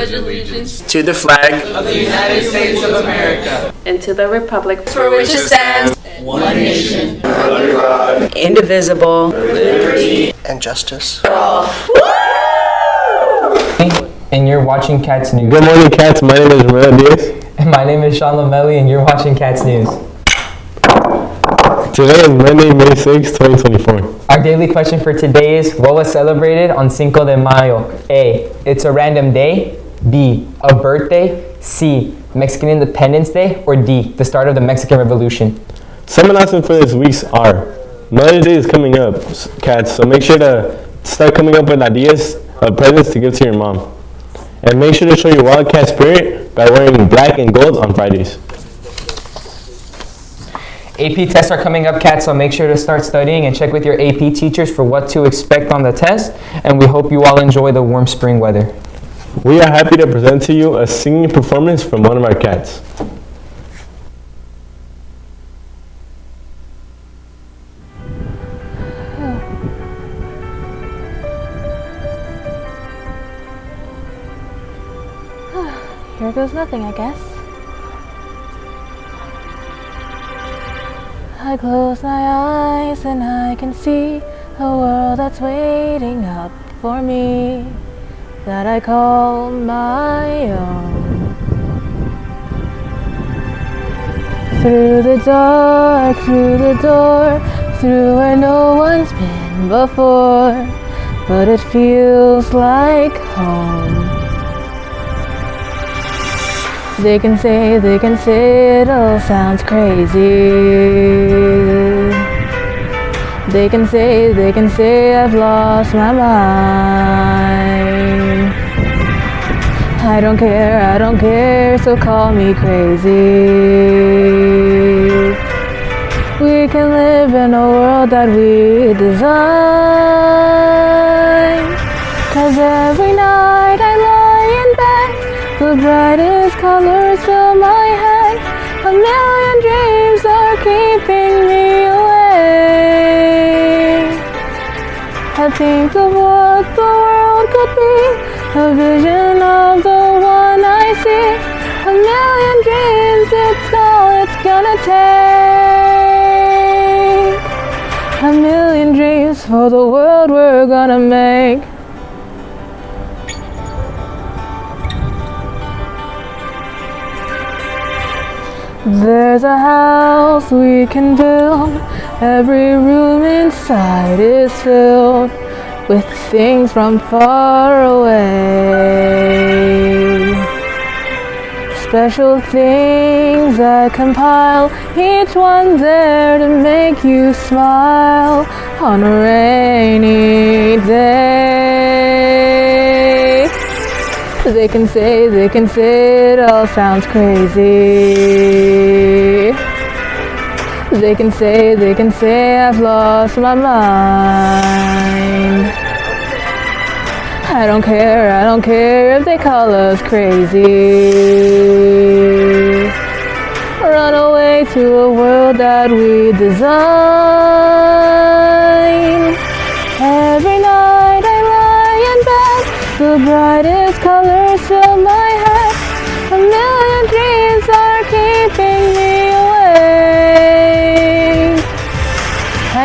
pledge allegiance to the flag of the United States of America and to the republic for which it stands, one nation, under God, indivisible, liberty, and justice for all. And you're watching Katz News. Good morning, Katz. My name is Romero Diaz. And my name is Sean Lamelli, and you're watching Katz News. Today is Monday, May 6, 2024. Our daily question for today is, what was celebrated on Cinco de Mayo? A, it's a random day. B, a birthday. C, Mexican Independence Day. Or D, the start of the Mexican Revolution. Some announcements for this week are, Mother's Day is coming up, Katz, so make sure to start coming up with ideas of presents to give to your mom. And make sure to show your Wildcat spirit by wearing black and gold on Fridays. AP tests are coming up, Katz, so make sure to start studying and check with your AP teachers for what to expect on the test. And we hope you all enjoy the warm spring weather. We are happy to present to you a singing performance from one of our cats. Here goes nothing, I guess. I close my eyes and I can see a world that's waiting up for me, that I call my own. Through the dark, through the door, through where no one's been before, but it feels like home. They can say it all sounds crazy. They can say I've lost my mind. I don't care, so call me crazy. We can live in a world that we design. 'Cause every night I lie in bed, the brightest colors fill my head. A million dreams are keeping me awake. I think of what the world could be, a vision of the one I see. A million dreams, it's all it's gonna take. A million dreams for the world we're gonna make. There's a house we can build. Every room inside is filled with things from far away. Special things that compile, each one there to make you smile on a rainy day. They can say it all sounds crazy. They can say I've lost my mind. I don't care if they call us crazy. Run away to a world that we design. Every night I lie in bed, the brightest colors fill my head. A million dreams are keeping me awake.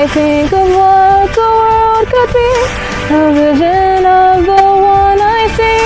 I think of what the world could be, a vision of the one I see.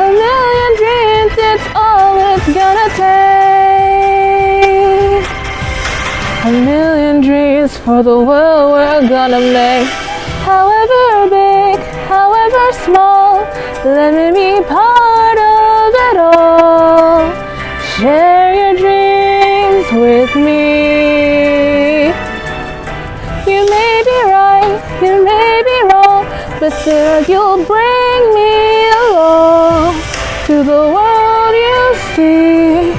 A million dreams, it's all it's gonna take. A million dreams for the world we're gonna make. However big, however small, let me be part of it all. Share your dreams with me. You may be right, you may be wrong, but still you'll bring me along to the world you see,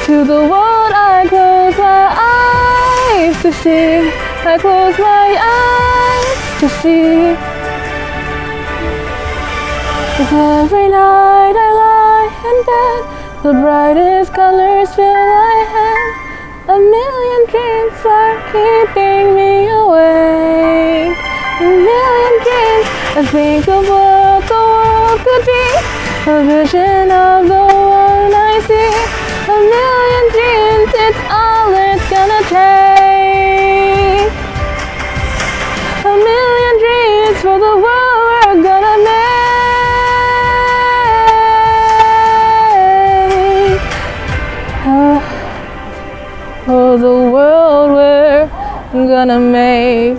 to the world I close my eyes to see. I close my eyes to see. 'Cause every night I lie in bed, the brightest colors fill my head. A million dreams are keeping me awake. A million dreams, I think of what the world could be. a vision of the one I see. A million dreams, it's all it's gonna take. A million dreams for the world we're gonna make. For the world we're gonna make.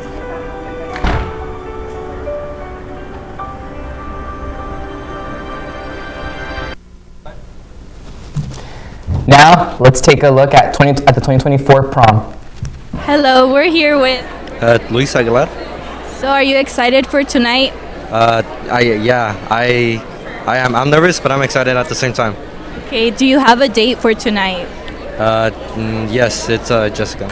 Now, let's take a look at the 2024 prom. Hello, we're here with. Luis Aguilar. So, are you excited for tonight? I am. I'm nervous, but I'm excited at the same time. Okay, do you have a date for tonight? Yes, it's Jessica.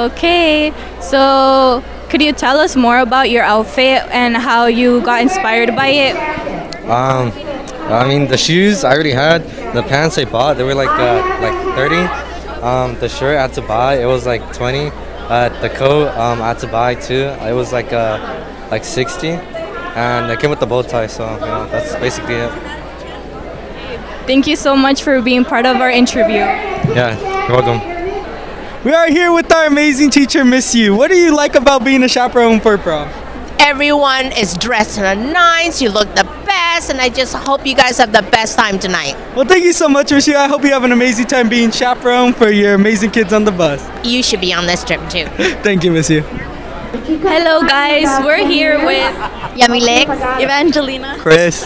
Okay, so could you tell us more about your outfit and how you got inspired by it? I mean, the shoes I already had. The pants I bought, they were like 30. The shirt I had to buy, it was like 20. The coat I had to buy too. It was like 60, and it came with the bow tie. So that's basically it. Thank you so much for being part of our interview. Yeah, you're welcome. We are here with our amazing teacher, Miss Yu. What do you like about being a chaperone for prom? Everyone is dressed to the nines. You look the best, and I just hope you guys have the best time tonight. Well, thank you so much, Miss Yu. I hope you have an amazing time being chaperone for your amazing kids on the bus. You should be on this trip too. Thank you, Miss Yu. Hello, guys. We're here with Yamilek. Evangelina. Chris.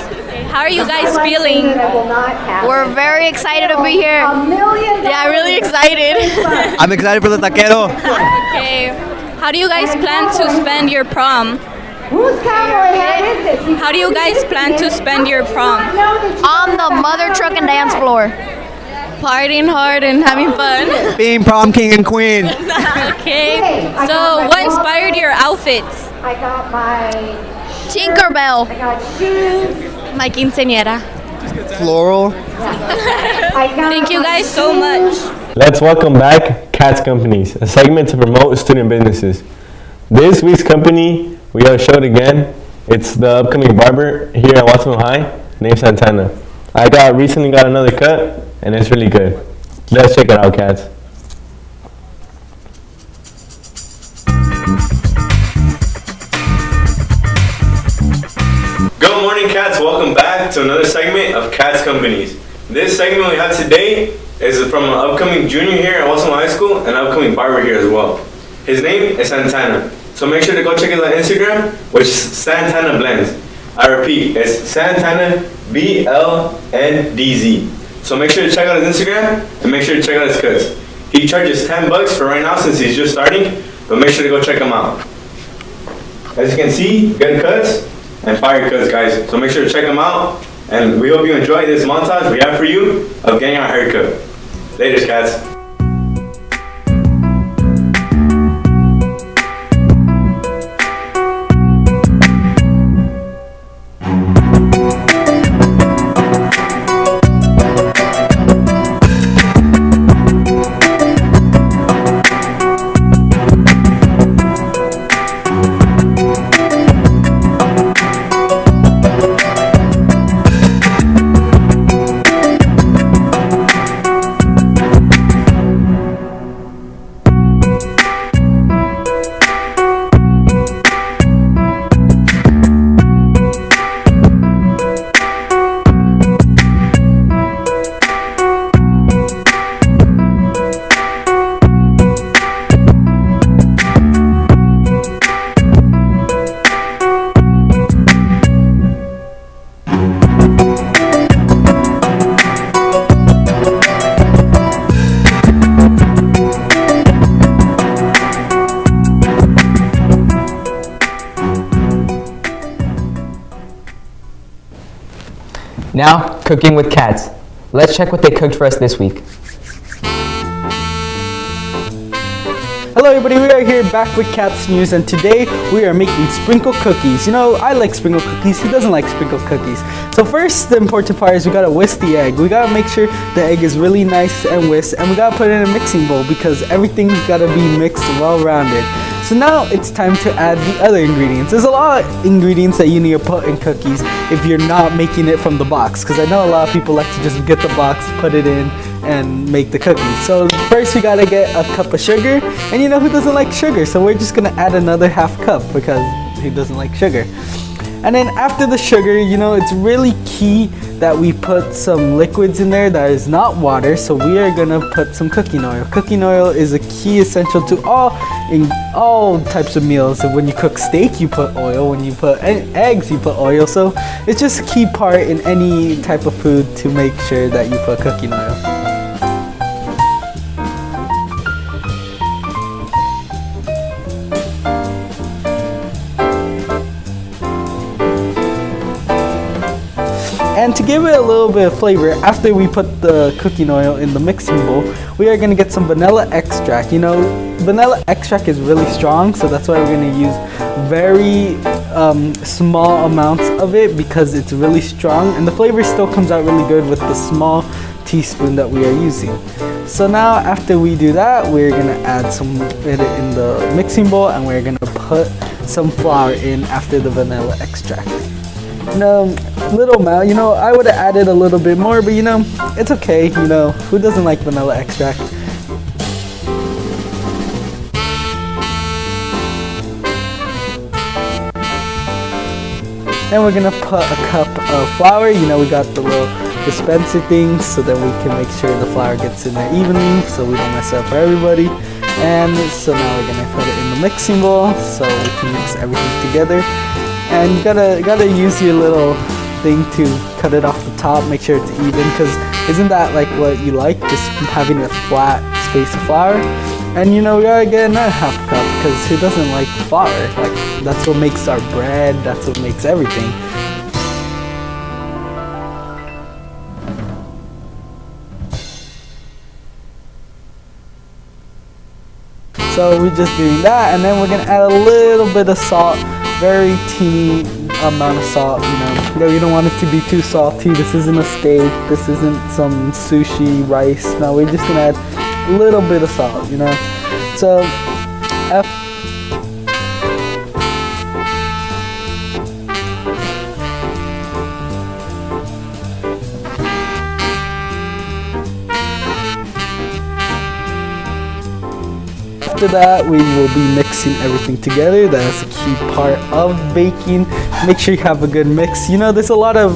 How are you guys feeling? We're very excited to be here. Yeah, really excited. I'm excited for the taquero. Okay, how do you guys plan to spend your prom? How do you guys plan to spend your prom? On the mother truck and dance floor. Partying hard and having fun. Being prom king and queen. Okay, so what inspired your outfits? Tinkerbell. My quinceañera. Floral. Thank you guys so much. Let's welcome back Katz Companies, a segment to promote student businesses. This week's company, we have showed again. It's the upcoming barber here at Watsonville High, named Santana. I recently got another cut, and it's really good. Let's check it out, Katz. Good morning, Katz. Welcome back to another segment of Katz Companies. This segment we have today is from an upcoming junior here at Watsonville High School and an upcoming barber here as well. His name is Santana. So make sure to go check his Instagram, which is Santana Blends. I repeat, it's Santana BLNDZ. So make sure to check out his Instagram and make sure to check out his cuts. He charges $10 for right now since he's just starting, but make sure to go check him out. As you can see, good cuts and fire cuts, guys. So make sure to check him out, and we hope you enjoy this montage we have for you of getting our haircut. Later, Katz. Now, cooking with Katz. Let's check what they cooked for us this week. Hello everybody, we are here back with Katz News, and today we are making sprinkle cookies. You know, I like sprinkle cookies, who doesn't like sprinkle cookies? So first, the important part is we gotta whisk the egg. We gotta make sure the egg is really nice and whisked, and we gotta put it in a mixing bowl because everything's gotta be mixed well-rounded. So now it's time to add the other ingredients. There's a lot of ingredients that you need to put in cookies if you're not making it from the box, because I know a lot of people like to just get the box, put it in, and make the cookies. So first we gotta get a cup of sugar, and you know who doesn't like sugar? So we're just gonna add another half cup because who doesn't like sugar? And then after the sugar, you know, it's really key that we put some liquids in there that is not water. So we are gonna put some cooking oil. Cooking oil is a key essential to all types of meals. So when you cook steak, you put oil. When you put eggs, you put oil. So it's just a key part in any type of food to make sure that you put cooking oil. And to give it a little bit of flavor, after we put the cooking oil in the mixing bowl, we are going to get some vanilla extract. You know, vanilla extract is really strong, so that's why we're going to use very small amounts of it because it's really strong, and the flavor still comes out really good with the small teaspoon that we are using. So now after we do that, we're going to add some it in the mixing bowl, and we're going to put some flour in after the vanilla extract. Little amount, you know, I would have added a little bit more, but you know, it's okay, you know, who doesn't like vanilla extract? Then we're gonna put a cup of flour. You know, we got the little dispenser things so that we can make sure the flour gets in there evenly so we don't mess up for everybody. And so now we're gonna put it in the mixing bowl so we can mix everything together. And you gotta use your little thing to cut it off the top, make sure it's even, because isn't that like what you like, just having a flat space of flour? And you know, we gotta get another half cup because who doesn't like flour? Like, that's what makes our bread, that's what makes everything. So we're just doing that, and then we're gonna add a little bit of salt, very teeny amount of salt, you know. You don't want it to be too salty. This isn't a steak, this isn't some sushi, rice. No, we're just gonna add a little bit of salt, you know. So after that, we will be mixing everything together. That is a key part of baking. Make sure you have a good mix. You know, there's a lot of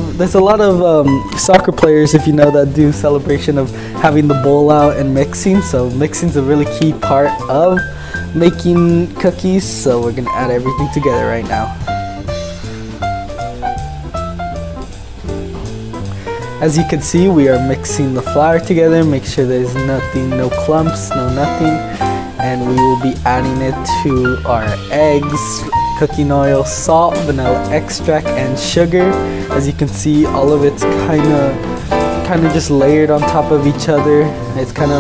soccer players, if you know, that do celebration of having the bowl out and mixing. So mixing's a really key part of making cookies. So we're gonna add everything together right now. As you can see, we are mixing the flour together. Make sure there's nothing, no clumps, no nothing. And we will be adding it to our eggs, cooking oil, salt, vanilla extract, and sugar. As you can see, all of it's kind of just layered on top of each other. It's kind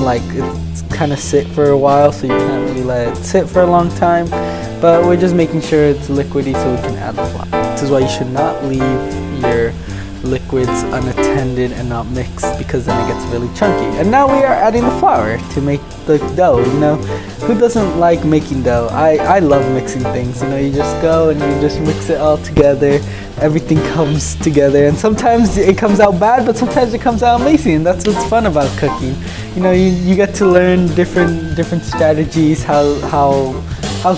of sit for a while, so you can't really let it sit for a long time. But we're just making sure it's liquidy so we can add the flour. This is why you should not leave your liquids unattended and not mixed, because then it gets really chunky. And now we are adding the flour to make the dough. You know, who doesn't like making dough? I love mixing things. You know, you just go and you just mix it all together. Everything comes together, and sometimes it comes out bad, but sometimes it comes out amazing. And that's what's fun about cooking. You know, you get to learn different strategies, how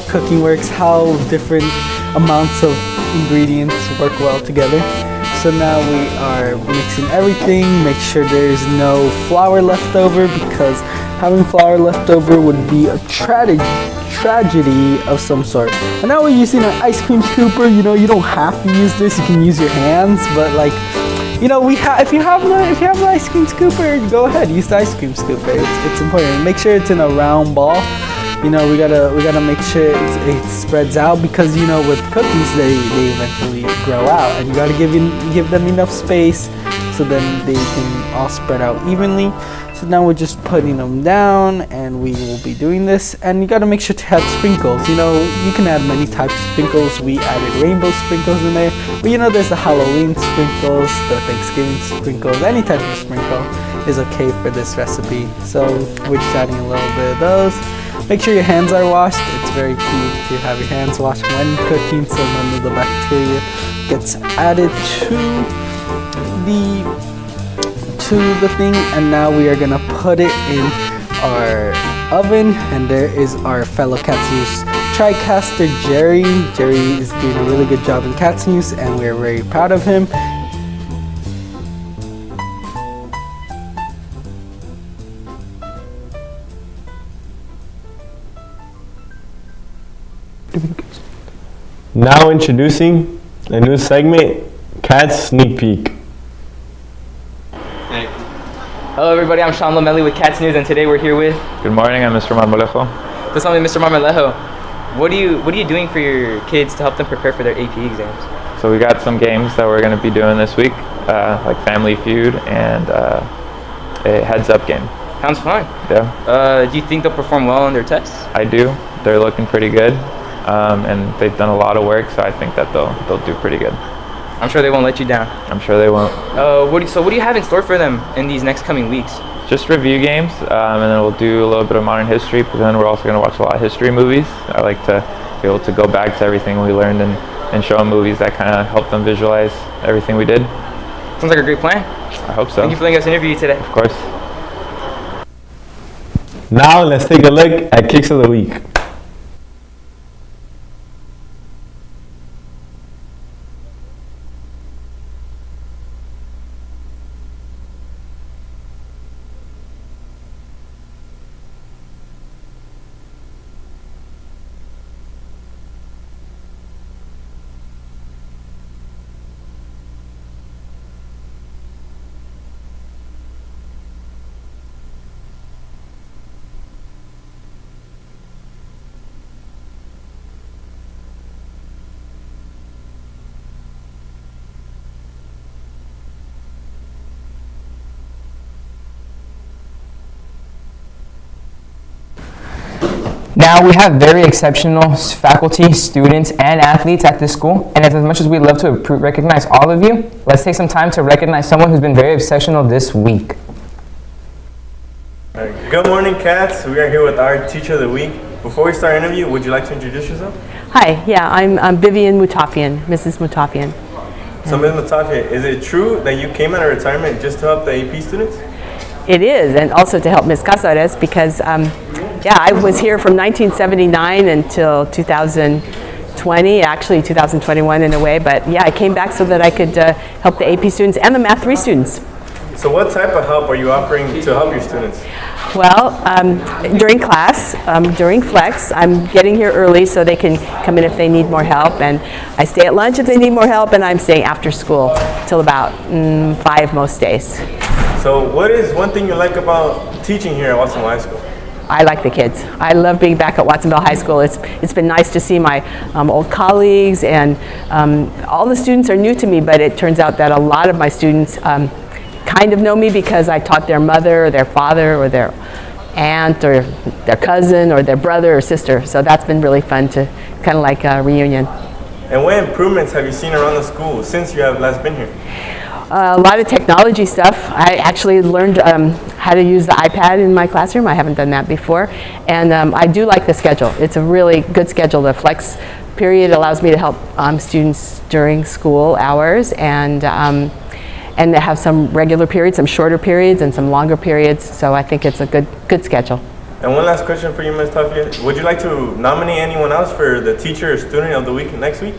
cooking works, how different amounts of ingredients work well together. So now we are mixing everything. Make sure there's no flour left over, because having flour left over would be a tragedy of some sort. And now we're using an ice cream scooper. You know, you don't have to use this. You can use your hands, but like, you know, if you have the ice cream scooper, go ahead, use the ice cream scooper. It's important. Make sure it's in a round ball. You know, we gotta make sure it spreads out, because you know, with cookies they eventually grow out, and you gotta give them enough space so then they can all spread out evenly. So now we're just putting them down, and we will be doing this. And you gotta make sure to add sprinkles. You know, you can add many types of sprinkles. We added rainbow sprinkles in there, but you know, there's the Halloween sprinkles, the Thanksgiving sprinkles. Any type of sprinkle is okay for this recipe. So we're just adding a little bit of those. Make sure your hands are washed. It's very key to have your hands washed when cooking so none of the bacteria gets added to the thing. And now we are gonna put it in our oven, and there is our fellow Katz News TriCaster Jerry. Jerry is doing a really good job in Katz News, and we're very proud of him. Now introducing a new segment, Katz Sneak Peek. Hello everybody, I'm Sean Lamelli with Katz News, and today we're here with... Good morning, I'm Mr. Marmolejo. So tell me, Mr. Marmolejo, what are you doing for your kids to help them prepare for their AP exams? So we got some games that we're going to be doing this week, like Family Feud and a heads-up game. Sounds fun. Yeah. Do you think they'll perform well on their tests? I do. They're looking pretty good, and they've done a lot of work, so I think that they'll do pretty good. I'm sure they won't let you down. I'm sure they won't. What do you have in store for them in these next coming weeks? Just review games, and then we'll do a little bit of modern history, but then we're also going to watch a lot of history movies. I like to be able to go back to everything we learned and show them movies that kind of help them visualize everything we did. Sounds like a great plan. I hope so. Thank you for letting us interview you today. Of course. Now let's take a look at Kicks of the Week. Now we have very exceptional faculty, students, and athletes at this school, and as much as we'd love to recognize all of you, let's take some time to recognize someone who's been very exceptional this week. Good morning, Katz. We are here with our Teacher of the Week. Before we start our interview, would you like to introduce yourself? Hi, yeah, I'm Vivian Mutafian, Mrs. Mutafian. So, Ms. Mutafian, is it true that you came out of retirement just to help the AP students? It is, and also to help Ms. Casares because, yeah, I was here from 1979 until 2020, actually 2021 in a way, but yeah, I came back so that I could help the AP students and the Math 3 students. So what type of help are you offering to help your students? Well, during class, during flex, I'm getting here early so they can come in if they need more help, and I stay at lunch if they need more help, and I'm staying after school till about 5 most days. So what is one thing you like about teaching here at Watsonville High School? I like the kids. I love being back at Watsonville High School. It's been nice to see my old colleagues, and all the students are new to me, but it turns out that a lot of my students kind of know me because I taught their mother or their father or their aunt or their cousin or their brother or sister. So that's been really fun to kind of like a reunion. And what improvements have you seen around the school since you have last been here? A lot of technology stuff. I actually learned how to use the iPad in my classroom. I haven't done that before. And I do like the schedule. It's a really good schedule. The flex period allows me to help students during school hours, and they have some regular periods, some shorter periods, and some longer periods. So I think it's a good schedule. And one last question for you, Ms. Tafia. Would you like to nominate anyone else for the Teacher or Student of the Week next week?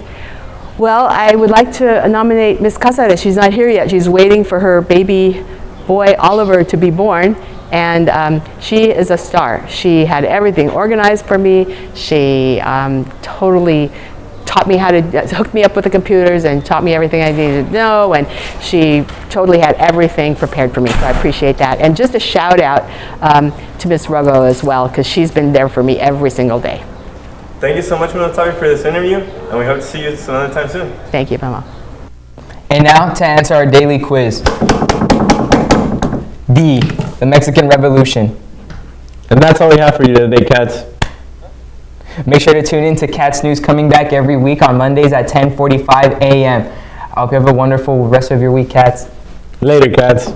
Well, I would like to nominate Ms. Casares. She's not here yet. She's waiting for her baby boy, Oliver, to be born. And she is a star. She had everything organized for me. She totally taught me how to hook me up with the computers and taught me everything I needed to know. And she totally had everything prepared for me. So I appreciate that. And just a shout out to Ms. Rogo as well, because she's been there for me every single day. Thank you so much, Ms. Tafia, for this interview, and we hope to see you another time soon. Thank you, Mama. And now to answer our daily quiz. D, the Mexican Revolution. And that's all we have for you today, Katz. Make sure to tune in to Katz News, coming back every week on Mondays at 10:45 a.m. I hope you have a wonderful rest of your week, Katz. Later, Katz.